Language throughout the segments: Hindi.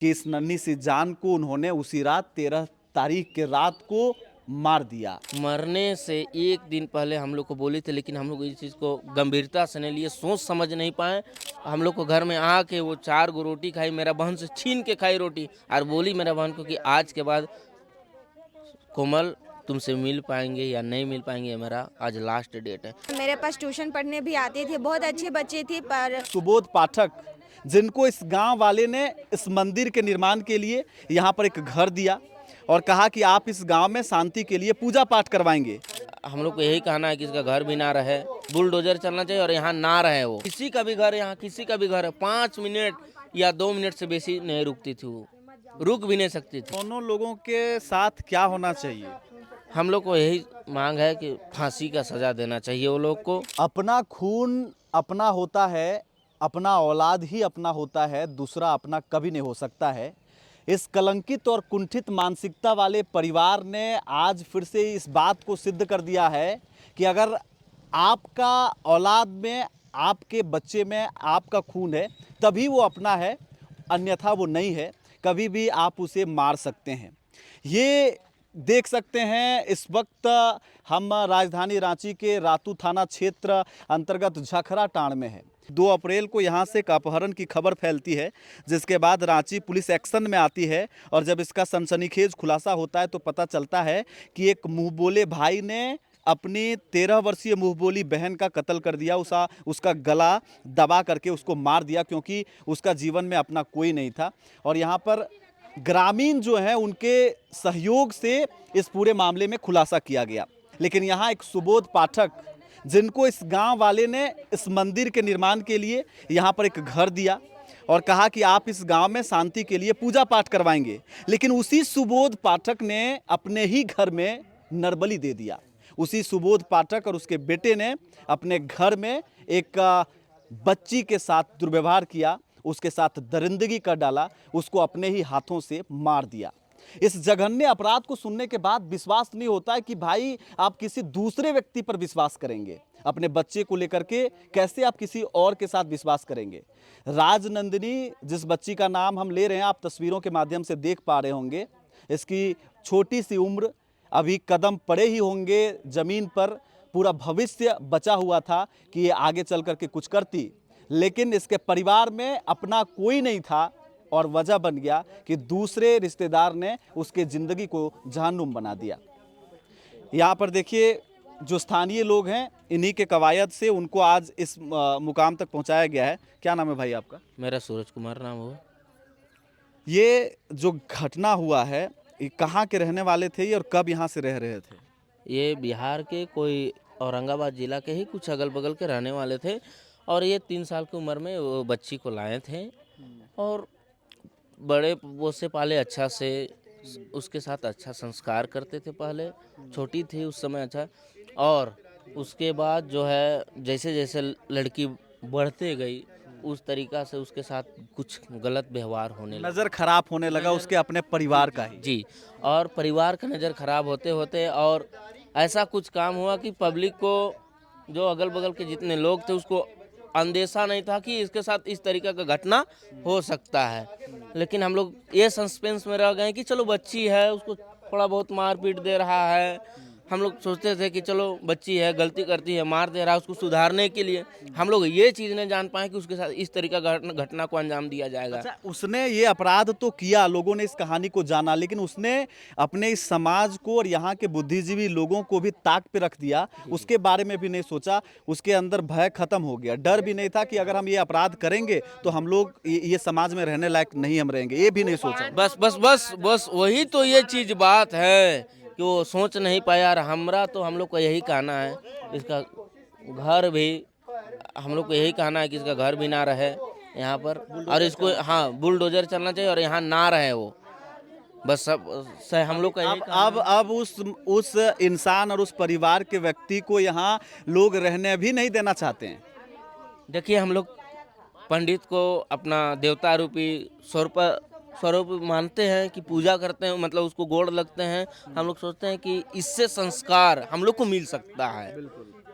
कि इस नन्ही सी जान को उन्होंने उसी रात 13 तारीख के रात को मार दिया। मरने से एक दिन पहले हम लोग को बोली थे, लेकिन हम लोग इस चीज़ को गंभीरता से नहीं लिए, सोच समझ नहीं पाए। हम लोग को घर में आके वो 4 गो रोटी खाई, मेरा बहन से छीन के खाई रोटी, और बोली मेरा बहन को कि आज के बाद कोमल तुमसे मिल पाएंगे या नहीं मिल पाएंगे, मेरा आज लास्ट डेट है। मेरे पास ट्यूशन पढ़ने भी आती थी, बहुत अच्छी बच्ची थी, पर सुबोध पाठक, जिनको इस गांव वाले ने इस मंदिर के निर्माण के लिए यहाँ पर एक घर दिया और कहा कि आप इस गांव में शांति के लिए पूजा पाठ करवाएंगे। हम लोग को यही कहना है कि इसका घर भी ना रहे, बुलडोजर चलना चाहिए और यहाँ ना रहे। वो किसी का भी घर, यहाँ किसी का भी घर है, 5 मिनट या 2 मिनट से बेसी नहीं रुकती थी, वो रुक भी नहीं सकती थी। दोनों लोगों के साथ क्या होना चाहिए? हम लोग को यही मांग है कि फांसी का सजा देना चाहिए वो लोग को। अपना खून अपना होता है, अपना औलाद ही अपना होता है, दूसरा अपना कभी नहीं हो सकता है। इस कलंकित और कुंठित मानसिकता वाले परिवार ने आज फिर से इस बात को सिद्ध कर दिया है कि अगर आपका औलाद में, आपके बच्चे में आपका खून है तभी वो अपना है, अन्यथा वो नहीं है। कभी भी आप उसे मार सकते हैं। ये देख सकते हैं इस वक्त हम राजधानी रांची के रातू थाना क्षेत्र अंतर्गत झखरा टांड में है। 2 अप्रैल को यहाँ से एक अपहरण की खबर फैलती है, जिसके बाद रांची पुलिस एक्शन में आती है और जब इसका सनसनीखेज खुलासा होता है तो पता चलता है कि एक मुंहबोले भाई ने अपनी 13 वर्षीय मुंहबोली बहन का कत्ल कर दिया। उसका गला दबा करके उसको मार दिया, क्योंकि उसका जीवन में अपना कोई नहीं था। और यहाँ पर ग्रामीण जो हैं उनके सहयोग से इस पूरे मामले में खुलासा किया गया। लेकिन यहाँ एक सुबोध पाठक, जिनको इस गांव वाले ने इस मंदिर के निर्माण के लिए यहाँ पर एक घर दिया और कहा कि आप इस गांव में शांति के लिए पूजा पाठ करवाएंगे, लेकिन उसी सुबोध पाठक ने अपने ही घर में नरबली दे दिया। उसी सुबोध पाठक और उसके बेटे ने अपने घर में एक बच्ची के साथ दुर्व्यवहार किया, उसके साथ दरिंदगी कर डाला, उसको अपने ही हाथों से मार दिया। इस जघन्य अपराध को सुनने के बाद विश्वास नहीं होता है कि भाई आप किसी दूसरे व्यक्ति पर विश्वास करेंगे, अपने बच्चे को लेकर के कैसे आप किसी और के साथ विश्वास करेंगे। राजनंदिनी, जिस बच्ची का नाम हम ले रहे हैं, आप तस्वीरों के माध्यम से देख पा रहे होंगे, इसकी छोटी सी उम्र, अभी कदम पड़े ही होंगे जमीन पर, पूरा भविष्य बचा हुआ था कि ये आगे चल करके कुछ करती, लेकिन इसके परिवार में अपना कोई नहीं था और वजह बन गया कि दूसरे रिश्तेदार ने उसके ज़िंदगी को जहन्नुम बना दिया। यहाँ पर देखिए, जो स्थानीय लोग हैं, इन्हीं के कवायद से उनको आज इस मुकाम तक पहुँचाया गया है। क्या नाम है भाई आपका? मेरा सूरज कुमार नाम हुआ। ये जो घटना हुआ है, ये कहाँ के रहने वाले थे ये और कब यहाँ से रह रहे थे? ये बिहार के कोई औरंगाबाद जिला के ही कुछ अगल बगल के रहने वाले थे, और ये 3 साल की उम्र में वो बच्ची को लाए थे और बड़े वो से पाले, अच्छा से उसके साथ अच्छा संस्कार करते थे। पहले छोटी थी उस समय, अच्छा, और उसके बाद जो है जैसे जैसे लड़की बढ़ते गई उस तरीका से उसके साथ कुछ गलत व्यवहार होने लगा। नज़र खराब होने लगा उसके अपने परिवार का ही। जी, और परिवार का नज़र खराब होते होते और ऐसा कुछ काम हुआ कि पब्लिक को, जो अगल बगल के जितने लोग थे, उसको अंदेशा नहीं था कि इसके साथ इस तरीके का घटना हो सकता है। लेकिन हम लोग ये सस्पेंस में रह गए कि चलो बच्ची है, उसको थोड़ा बहुत मार पीट दे रहा है। हम लोग सोचते थे कि चलो बच्ची है, गलती करती है, मार दे रहा है, उसको सुधारने के लिए। हम लोग ये चीज़ नहीं जान पाए कि उसके साथ इस तरीका का घटना को अंजाम दिया जाएगा। अच्छा, उसने ये अपराध तो किया, लोगों ने इस कहानी को जाना, लेकिन उसने अपने इस समाज को और यहाँ के बुद्धिजीवी लोगों को भी ताक पे रख दिया। उसके बारे में भी नहीं सोचा, उसके अंदर भय खत्म हो गया, डर भी नहीं था कि अगर हम ये अपराध करेंगे तो हम लोग ये समाज में रहने लायक नहीं हम रहेंगे, ये भी नहीं सोचा। बस बस बस बस वही तो ये चीज़ बात है कि वो सोच नहीं पाया। और हमरा तो हम लोग को यही कहना है, इसका घर भी, हम लोग को यही कहना है कि इसका घर भी ना रहे यहाँ पर, और इसको, हाँ, बुलडोजर चलना चाहिए और यहाँ ना रहे वो। बस सब हम लोग का यही अब उस इंसान और उस परिवार के व्यक्ति को यहाँ लोग रहने भी नहीं देना चाहते हैं। देखिए, हम लोग पंडित को अपना देवता रूपी स्वरूप मानते हैं कि पूजा करते हैं, मतलब उसको गोड़ लगते हैं। हम लोग सोचते हैं कि इससे संस्कार हम लोग को मिल सकता है।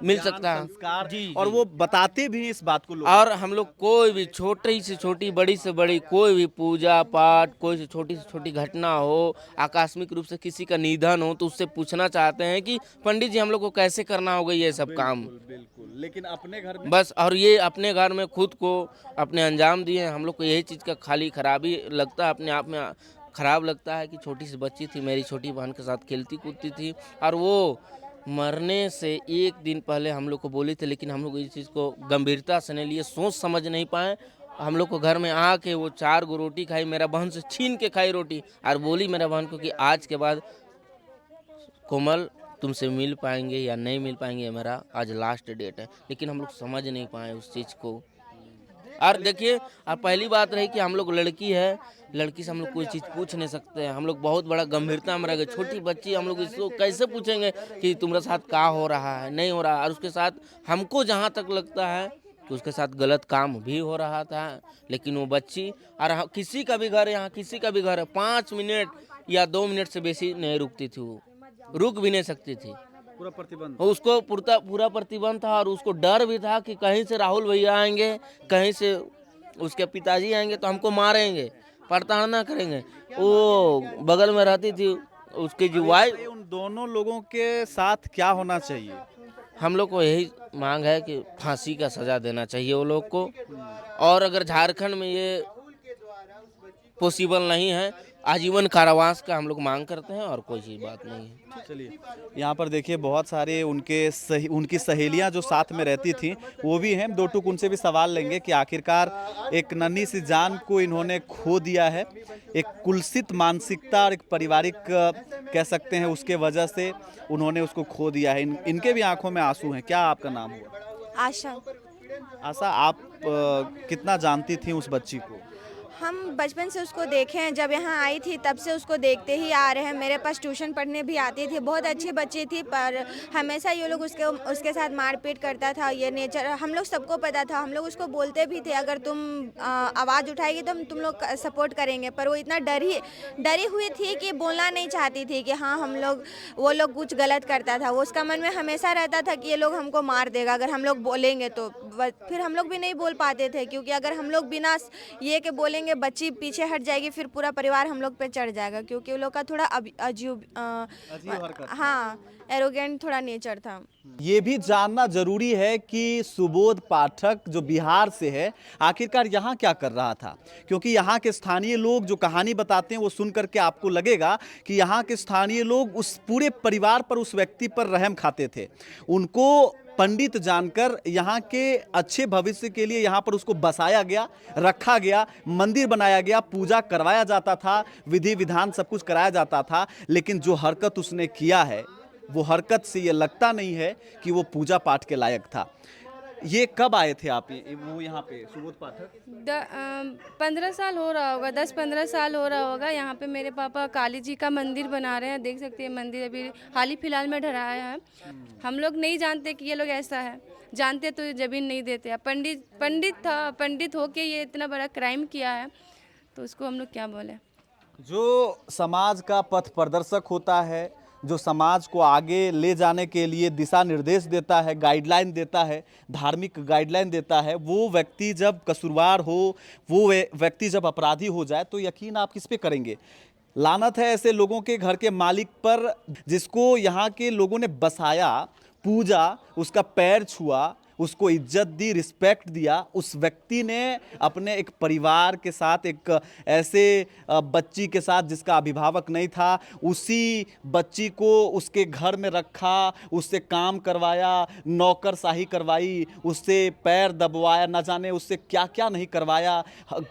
मिल सकता है। संस्कार जी, और जी। वो बताते भी हैं इस बात को लोग। और हम लोग कोई भी छोटी से छोटी, बड़ी से बड़ी कोई भी पूजा पाठ, कोई से छोटी घटना हो, आकस्मिक रूप से किसी का निधन हो, तो उससे पूछना चाहते हैं कि पंडित जी हम लोग को कैसे करना होगा ये सब काम। बिल्कुल बिल्कुल, लेकिन अपने घर में बस, और ये अपने घर में खुद को अपने अंजाम दिए हैं। हम लोग को यही चीज़ का खाली खराबी लगता है, अपने आप में खराब लगता है कि छोटी सी बच्ची थी, मेरी छोटी बहन के साथ खेलती कूदती थी, और वो मरने से एक दिन पहले हम लोग को बोली थी, लेकिन हम लोग इस चीज़ को गंभीरता से नहीं लिए, सोच समझ नहीं पाए। हम लोग को घर में आके वो 4 गो रोटी खाई, मेरा बहन से छीन के खाई रोटी, और बोली मेरा बहन को कि आज के बाद कोमल तुमसे मिल पाएंगे या नहीं मिल पाएंगे, ये मेरा आज लास्ट डेट है। लेकिन हम लोग समझ नहीं पाए उस चीज़ को। और देखिए, अब पहली बात रही कि हम लोग लड़की है, लड़की से हम लोग कोई चीज़ पूछ नहीं सकते हैं। हम लोग बहुत बड़ा गंभीरता में रह गए। छोटी बच्ची, हम लोग इसको कैसे पूछेंगे कि तुम्हारे साथ क्या हो रहा है, नहीं हो रहा है। और उसके साथ हमको जहाँ तक लगता है कि उसके साथ गलत काम भी हो रहा था, लेकिन वो बच्ची, और किसी का भी घर, यहाँ किसी का भी घर है, 5 मिनट या 2 मिनट से बेसी नहीं रुकती थी, वो रुक भी नहीं सकती थी। पूरा प्रतिबंध। उसको पूरा प्रतिबंध था, और उसको डर भी था कि कहीं से राहुल भैया आएंगे, कहीं से उसके पिताजी आएंगे तो हमको मारेंगे, प्रताड़ना करेंगे। वो बगल में रहती थी उसकी जो वाइफ। उन दोनों लोगों के साथ क्या होना चाहिए? हम लोग को यही मांग है कि फांसी का सजा देना चाहिए वो लोग को। और अगर झारखंड में ये पॉसिबल नहीं है, आजीवन कारावास का हम लोग मांग करते हैं, और कोई चीज़ बात नहीं है। चलिए, यहाँ पर देखिए बहुत सारे उनकी सहेलियाँ जो साथ में रहती थी वो भी हैं। दो टूक उनसे भी सवाल लेंगे कि आखिरकार एक नन्ही सी जान को इन्होंने खो दिया है, एक कुलसित मानसिकता और एक पारिवारिक कह सकते हैं उसके वजह से उन्होंने उसको खो दिया है। इनके भी आंखों में आंसू हैं। क्या आपका नाम हुआ? आशा। आशा, आप कितना जानती थी उस बच्ची को? हम बचपन से उसको देखे हैं, जब यहाँ आई थी तब से उसको देखते ही आ रहे हैं। मेरे पास ट्यूशन पढ़ने भी आती थी, बहुत अच्छी बच्ची थी, पर हमेशा ये लोग उसके साथ मारपीट करता था। ये नेचर हम लोग सबको पता था, हम लोग उसको बोलते भी थे अगर तुम आवाज़ उठाएगी तो हम तुम लोग सपोर्ट करेंगे। पर वो इतना डरी हुई थी कि बोलना नहीं चाहती थी कि हाँ वो लोग कुछ गलत करता था। वो उसका मन में हमेशा रहता था कि ये लोग हमको मार देगा अगर हम लोग बोलेंगे तो। फिर हम लोग भी नहीं बोल पाते थे, क्योंकि अगर हम लोग बिना ये के बोलेंगे बच्ची पीछे हट जाएगी, फिर पूरा परिवार हम लोग पे चढ़ जाएगा, क्योंकि वो लोग का थोड़ा अजीब हरकत। हाँ, एरोगेंट थोड़ा नेचर था। ये भी जानना जरूरी है कि सुबोध पाठक जो बिहार से है, आखिरकार यहाँ क्या कर रहा था, क्योंकि यहाँ के स्थानीय लोग जो कहानी बताते हैं वो सुन करके आपको लगेगा कि यहाँ के स्थानीय लोग उस पूरे परिवार पर, उस व्यक्ति पर रहम खाते थे। उनको पंडित जानकर यहाँ के अच्छे भविष्य के लिए यहाँ पर उसको बसाया गया, रखा गया, मंदिर बनाया गया, पूजा करवाया जाता था, विधि विधान सब कुछ कराया जाता था। लेकिन जो हरकत उसने किया है, वो हरकत से ये लगता नहीं है कि वो पूजा पाठ के लायक था। ये कब आए थे आप वो यहाँ पे, सुबोध पाठक? 15 साल हो रहा होगा, 10-15 साल हो रहा होगा। यहाँ पे मेरे पापा काली जी का मंदिर बना रहे हैं, देख सकते हैं। मंदिर अभी हाल ही फिलहाल में ढराया है। हम लोग नहीं जानते कि ये लोग ऐसा है, जानते तो ये जमीन नहीं देते। पंडित हो के ये इतना बड़ा क्राइम किया है, तो उसको हम लोग क्या बोले। जो समाज का पथ प्रदर्शक होता है, जो समाज को आगे ले जाने के लिए दिशा निर्देश देता है, गाइडलाइन देता है, धार्मिक गाइडलाइन देता है, वो व्यक्ति जब कसूरवार हो, वो व्यक्ति जब अपराधी हो जाए, तो यकीन आप किस पे करेंगे? लानत है ऐसे लोगों के घर के मालिक पर, जिसको यहाँ के लोगों ने बसाया, पूजा, उसका पैर छुआ, उसको इज्जत दी, रिस्पेक्ट दिया। उस व्यक्ति ने अपने एक परिवार के साथ, एक ऐसे बच्ची के साथ जिसका अभिभावक नहीं था, उसी बच्ची को उसके घर में रखा, उससे काम करवाया, नौकरशाही करवाई, उससे पैर दबवाया, न जाने उससे क्या क्या नहीं करवाया।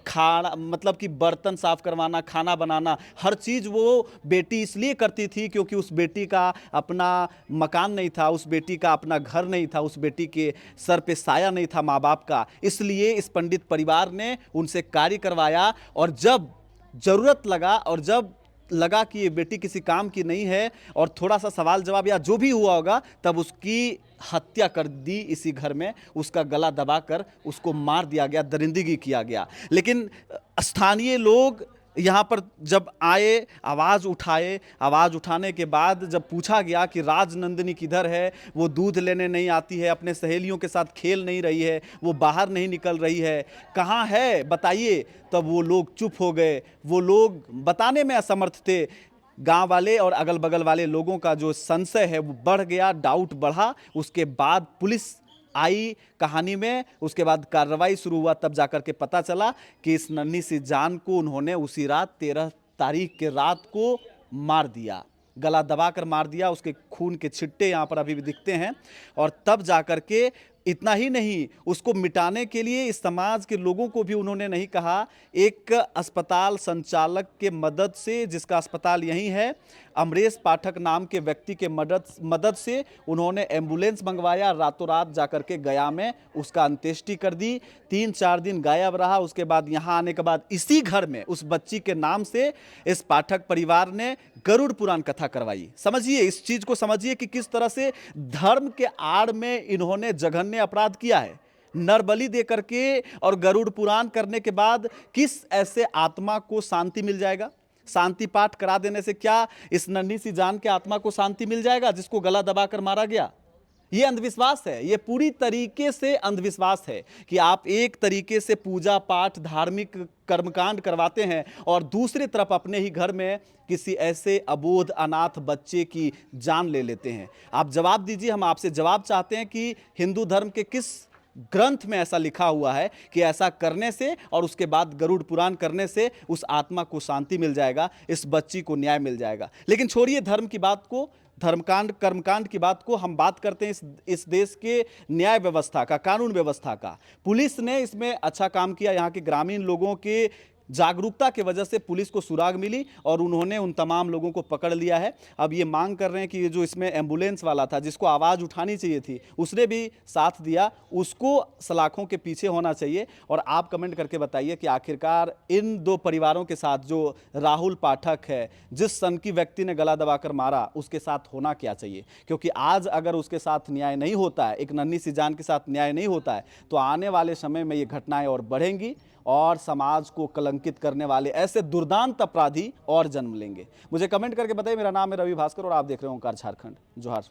खाना मतलब कि बर्तन साफ करवाना, खाना बनाना, हर चीज़ वो बेटी इसलिए करती थी क्योंकि उस बेटी का अपना मकान नहीं था, उस बेटी का अपना घर नहीं था, उस बेटी के सर पे साया नहीं था माँ बाप का। इसलिए इस पंडित परिवार ने उनसे कार्य करवाया, और जब जरूरत लगा और जब लगा कि ये बेटी किसी काम की नहीं है और थोड़ा सा सवाल जवाब या जो भी हुआ होगा, तब उसकी हत्या कर दी इसी घर में। उसका गला दबाकर उसको मार दिया गया, दरिंदगी किया गया। लेकिन स्थानीय लोग यहाँ पर जब आए, आवाज़ उठाए, आवाज़ उठाने के बाद जब पूछा गया कि राजनंदिनी किधर है, वो दूध लेने नहीं आती है, अपने सहेलियों के साथ खेल नहीं रही है, वो बाहर नहीं निकल रही है, कहाँ है बताइए, तब वो लोग चुप हो गए। वो लोग बताने में असमर्थ थे। गांव वाले और अगल बगल वाले लोगों का जो संशय है वो बढ़ गया, डाउट बढ़ा। उसके बाद पुलिस आई कहानी में, उसके बाद कार्रवाई शुरू हुआ। तब जाकर के पता चला कि इस नन्ही सी जान को उन्होंने उसी रात 13 तारीख के रात को मार दिया, गला दबाकर मार दिया। उसके खून के छिट्टे यहाँ पर अभी भी दिखते हैं। और तब जाकर के इतना ही नहीं, उसको मिटाने के लिए इस समाज के लोगों को भी उन्होंने नहीं कहा, एक अस्पताल संचालक के मदद से, जिसका अस्पताल यही है, अमरेश पाठक नाम के व्यक्ति के मदद से उन्होंने एम्बुलेंस मंगवाया। रातों रात जाकर के गया में उसका अंत्येष्टि कर दी। 3-4 दिन गायब रहा। उसके बाद यहाँ आने के बाद इसी घर में उस बच्ची के नाम से इस पाठक परिवार ने गरुड़ पुराण कथा करवाई। समझिए, इस चीज को समझिए कि किस तरह से धर्म के आड़ में इन्होंने जघन्य अपराध किया है। नरबलि दे करके और गरुड़ पुराण करने के बाद किस ऐसे आत्मा को शांति मिल जाएगा? शांति पाठ करा देने से क्या इस नन्ही सी जान के आत्मा को शांति मिल जाएगा जिसको गला दबाकर मारा गया? ये अंधविश्वास है, ये पूरी तरीके से अंधविश्वास है कि आप एक तरीके से पूजा पाठ, धार्मिक कर्मकांड करवाते हैं और दूसरी तरफ अपने ही घर में किसी ऐसे अबोध अनाथ बच्चे की जान ले लेते हैं। आप जवाब दीजिए, हम आपसे जवाब चाहते हैं कि हिंदू धर्म के किस ग्रंथ में ऐसा लिखा हुआ है कि ऐसा करने से और उसके बाद गरुड़ पुराण करने से उस आत्मा को शांति मिल जाएगा, इस बच्ची को न्याय मिल जाएगा। लेकिन छोड़िए धर्म की बात को, धर्मकांड कर्मकांड की बात को, हम बात करते हैं इस देश के न्याय व्यवस्था का, कानून व्यवस्था का। पुलिस ने इसमें अच्छा काम किया। यहाँ के ग्रामीण लोगों के जागरूकता की वजह से पुलिस को सुराग मिली और उन्होंने उन तमाम लोगों को पकड़ लिया है। अब ये मांग कर रहे हैं कि ये जो इसमें एम्बुलेंस वाला था, जिसको आवाज़ उठानी चाहिए थी, उसने भी साथ दिया, उसको सलाखों के पीछे होना चाहिए। और आप कमेंट करके बताइए कि आखिरकार इन दो परिवारों के साथ जो राहुल पाठक है, जिस सन की व्यक्ति ने गला दबाकर मारा, उसके साथ होना क्या चाहिए? क्योंकि आज अगर उसके साथ न्याय नहीं होता है, एक नन्ही सी जान के साथ न्याय नहीं होता है, तो आने वाले समय में ये घटनाएं और बढ़ेंगी और समाज को कलंकित करने वाले ऐसे दुर्दांत अपराधी और जन्म लेंगे। मुझे कमेंट करके बताइए। मेरा नाम है रवि भास्कर और आप देख रहे हो ओंकार झारखंड। जोहार।